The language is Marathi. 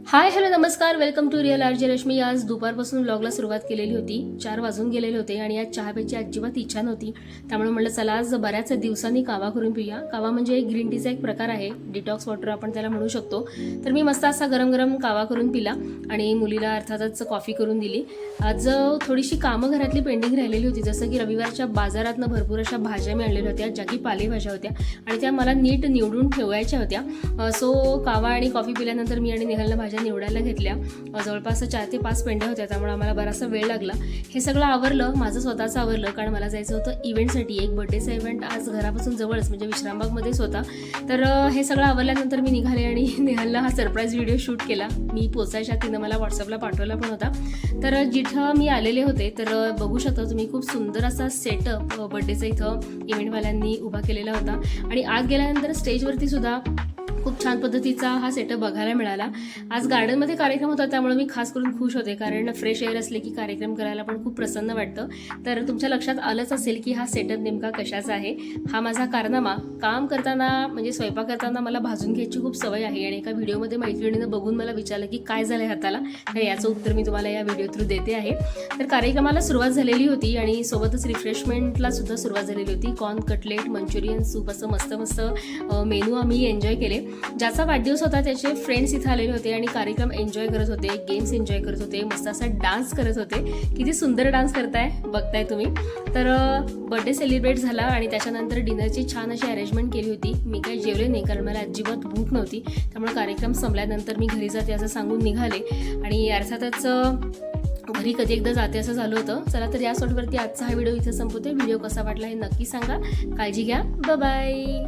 हाय हॅलो नमस्कार, welcome to real RJ Rashmi. आज दुपारपासून व्लॉगला सुरुवात केलेली होती. 4 वाजून गेलेले होते आणि आज चहा प्यायची अजिबात इच्छा नव्हती. त्यामुळे म्हटलं चला आज बऱ्याच दिवसांनी कावा करून पिऊया. कावा म्हणजे ग्रीन टीचा एक प्रकार आहे, डिटॉक्स वॉटर आपण त्याला म्हणू शकतो. तर मी मस्त असा गरम गरम कावा करून पिला आणि मुलीला अर्थातच कॉफी करून दिली. आज थोडीशी कामं घरातली पेंडिंग राहिलेली होती, जसं की रविवारच्या बाजारातनं भरपूर अशा भाज्या मी आणलेल्या होत्या, ज्या की पालेभाज्या होत्या आणि त्या मला नीट निवडून ठेवायच्या होत्या. सो कावा आणि कॉफी पिल्यानंतर मी आणि निहालनं भाज्या निवडायला घेतल्या. जवळपास 4 ते 5 पेंड्या होत्या, त्यामुळे आम्हाला बराचसा वेळ लागला. हे सगळं आवरलं, माझं स्वतःचं आवरलं, कारण मला जायचं होतं इव्हेंटसाठी. एक बर्थडेचा इव्हेंट आज घरापासून जवळच म्हणजे विश्रामबागमध्येच होता. तर हे सगळं आवरल्यानंतर मी निघाले आणि निहालला हा सरप्राईज व्हिडिओ शूट केला. मी पोचायच्या तिनं मला व्हॉट्सअपला पाठवला पण होता. तर जिथं मी आलेले होते तर बघू शकता तुम्ही, खूप सुंदर असा सेटअप बर्थडेचा इथं इव्हेंटवाल्यांनी उभा केलेला होता. आणि आत गेल्यानंतर स्टेजवरती सुद्धा खूप छान पद्धतीचा हा सेटअप बघायला मिळाला. आज गार्डनमध्ये कार्यक्रम होता, त्यामुळे मी खास करून खुश होते, कारण फ्रेश एअर असले की कार्यक्रम करायला पण खूप प्रसन्न वाटतं. तर तुमच्या लक्षात आलंच असेल की हा सेटअप नेमका कशाचा आहे. हा माझा कारनामा काम करताना म्हणजे स्वयंपाक करताना मला भाजून घ्यायची खूप सवय आहे आणि एका व्हिडिओमध्ये मैत्रिणीनं बघून मला विचारलं की काय झालं हाताला. तर याचं उत्तर मी तुम्हाला या व्हिडिओ थ्रू देते आहे. तर कार्यक्रमाला सुरुवात झालेली होती आणि सोबतच रिफ्रेशमेंटला सुद्धा सुरुवात झालेली होती. कॉर्न कटलेट, मंचुरियन सूप, असं मस्त मस्त मेनू आम्ही एन्जॉय केले. ज्याचा वाढदिवस होता त्याचे फ्रेंड्स इथं आलेले होते आणि कार्यक्रम एन्जॉय करत होते, गेम्स एन्जॉय करत होते, मस्त असा डान्स करत होते. किती सुंदर डान्स बघताय तुम्ही. तर बर्थडे सेलिब्रेट झाला आणि त्याच्यानंतर डिनरची छान अशी अरेंजमेंट केली होती. मी काही जेवले नाही, कारण मला अजिबात भूक नव्हती. त्यामुळे कार्यक्रम संपल्यानंतर मी घरी जाते असं सांगून निघाले आणि अर्थातच घरी कधी एकदा जाते असं झालं होतं. चला तर या सोटवरती आजचा हा व्हिडिओ इथं संपवते. व्हिडिओ कसा वाटला हे नक्की सांगा. काळजी घ्या. बाय.